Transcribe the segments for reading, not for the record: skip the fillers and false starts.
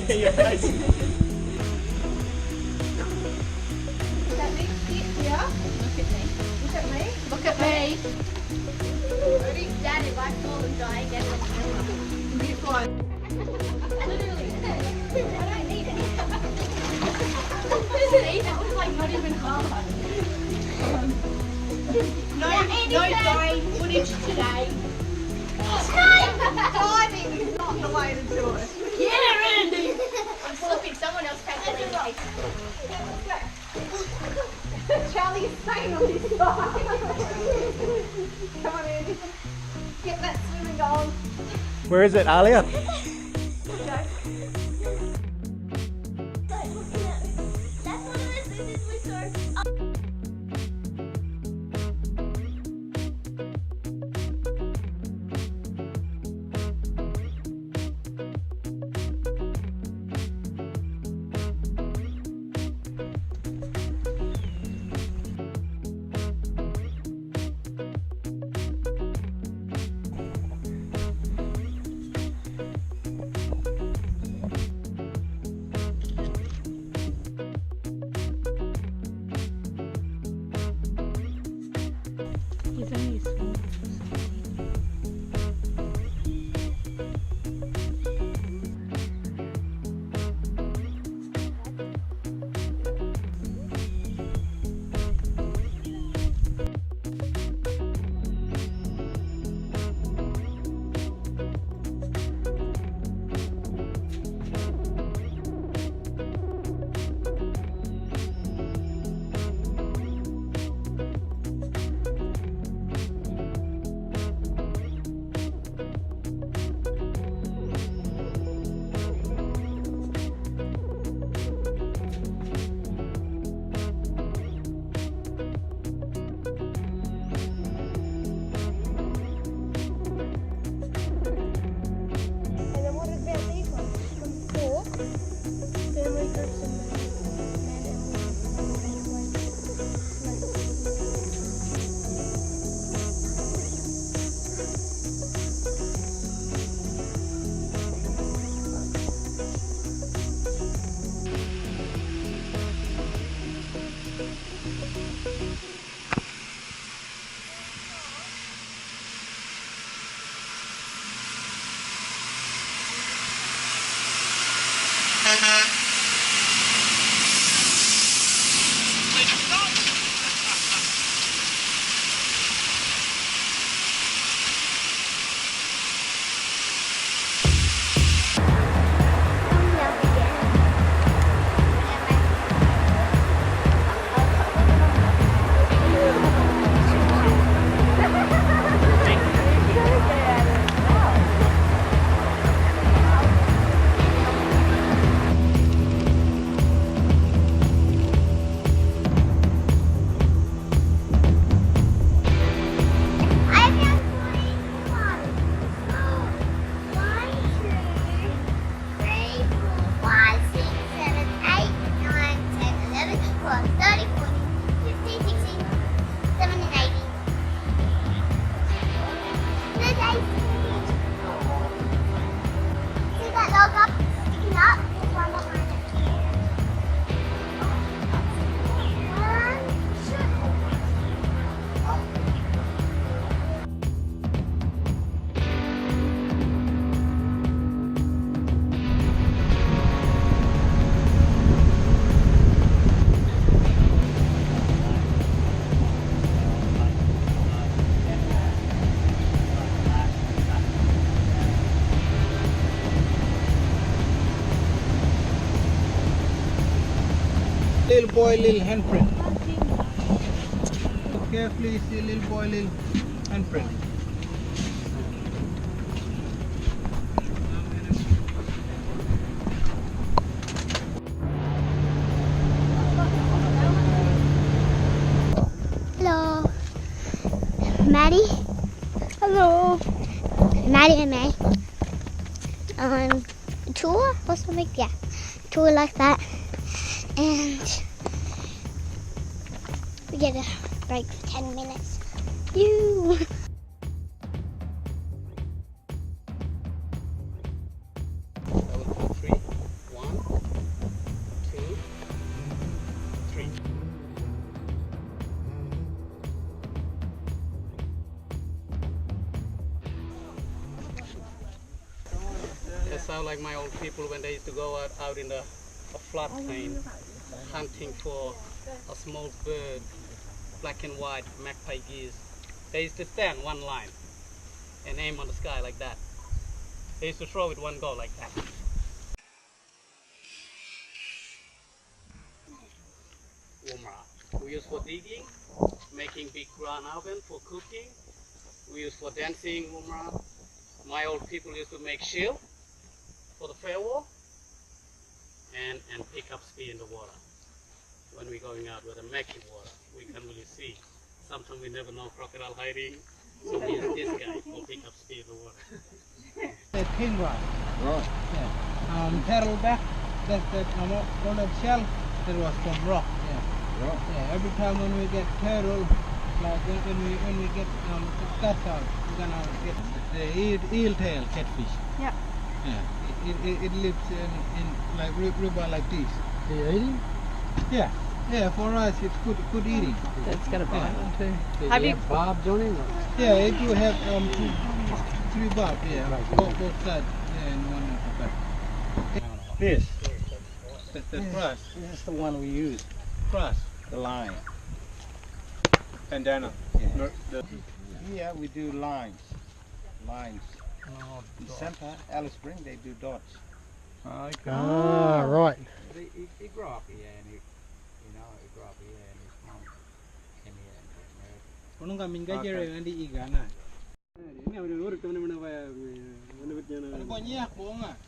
Your face. That me? Yeah? Look at me. Look at me. Look at me. Daddy, I saw them die again on camera. This one. Literally. I don't eat it. Doesn't eat it. It was like not even hard. No, Yeah, no Andy dying footage today. Diving is not the way to do it. Yeah, Randy. I'm slipping. Someone else take the lead. Charlie is staying on this side. Come on, Andy. Get that swimming going. Where is it, Alia? Okay. That's one of the things we saw. boy little handprint. Look carefully, you see little boy little handprint. Hello. Maddie. Hello. Maddie and May. On a tour or something? Yeah. Tour like that. And we get a break for 10 minutes. You. Three. 1, 2, 3. That sounds like my old people when they used to go out in the flat plain hunting for a small bird, black and white, magpie geese. They used to stand one line and aim on the sky like that. They used to throw with one go like that. Womra. We use for digging, making big ground oven for cooking. We use for dancing, womra. My old people used to make shield for the firewall and pick up speed in the water. When we're going out with a making water, we can really see. Sometimes we never know crocodile hiding, so we use this guy for pick up speed in the water. The king rod. Right. Yeah. Turtle back, that's on the shell, that was from rock. Yeah. Right. Yeah. Every time when we get turtle, like when we get cast out, we're gonna get the eel tail catfish. Yeah. Yeah. It lives in like river like this. Are you eating? Yeah. Yeah. For us, it's good eating. It's got a bite on too. Did Have you you- have barbs on him? Yeah, it do have 3 barbs. Yeah. Both sides. Yeah, and one at the back. This. The grass. This is the one we use. Grass. The line. Bandana. Yeah. Yeah, we do lines. Lines. In center, Alice Spring, they do dots. Okay. Ah, right. He grew up here and he grew up here and his mom came here and got married. Ono kami ngajere ngandi igana. Banyak bunga.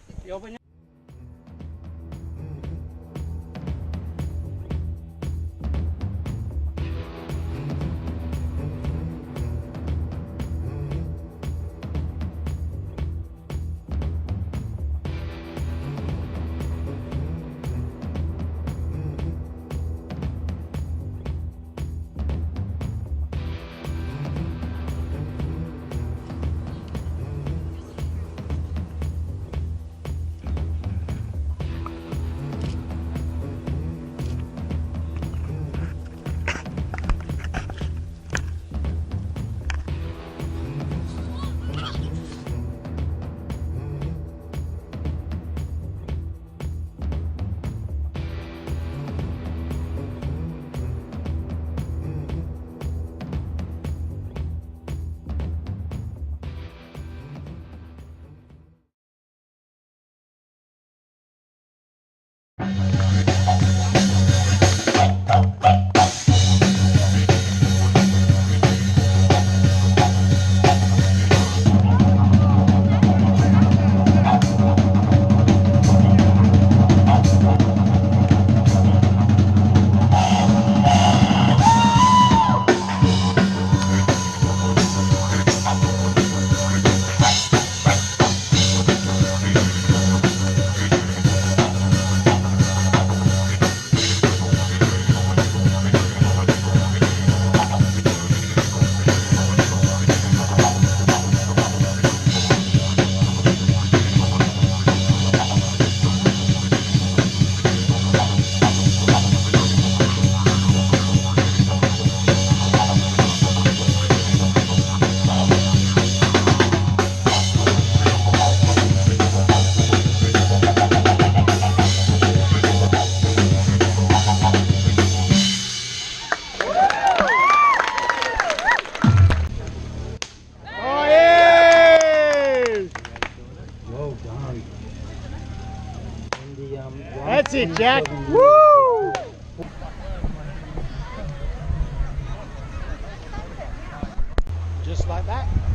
That's it, Jack. Woo!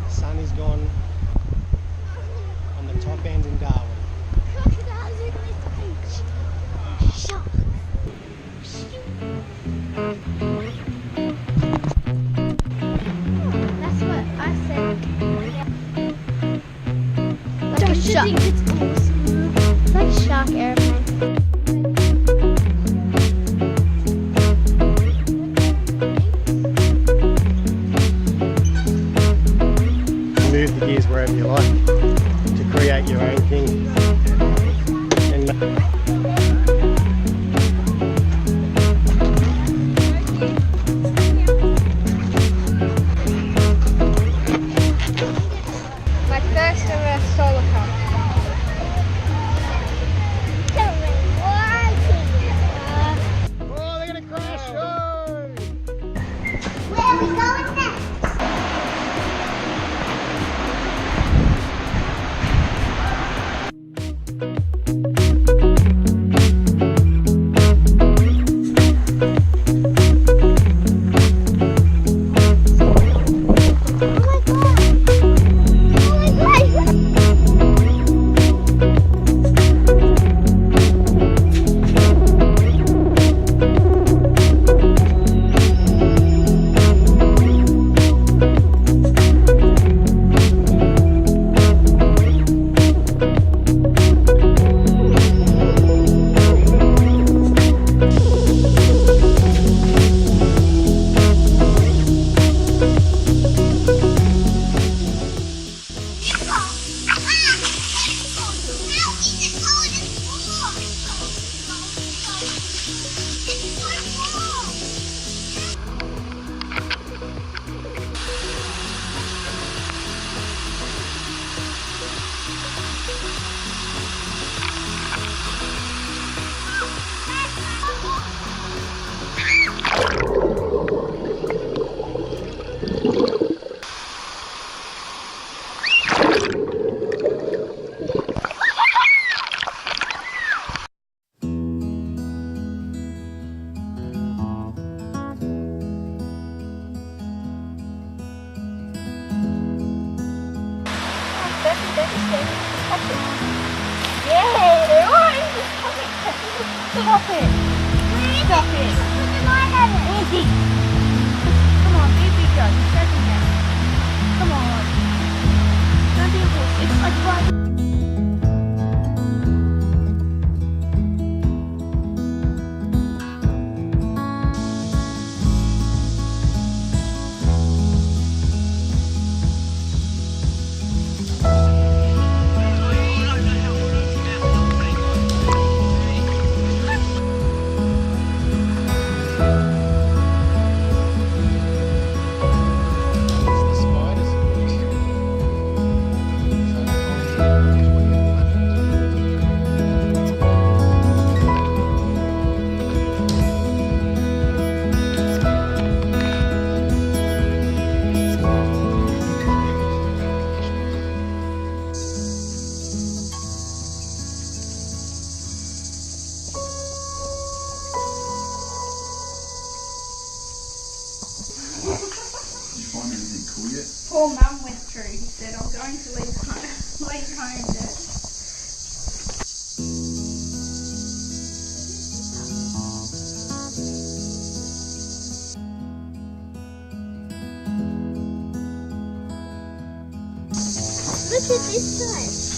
The sun is gone on the top end in Darwin. Crocodiles in this beach. Sharks. That's what I said. Like a shark. Think it's awesome. Like a shark airplane. Move the gears wherever you like to create your own thing. And My first ever solar car. oh, they're gonna crash! Oh! Where are we going next? Stop it! Stop it! Easy! Come on, be big girl. You're stepping now. Come on. Don't be a horse. It's like right. Poor mum went through. He said, I'm going to leave home, Dad. Look at this side.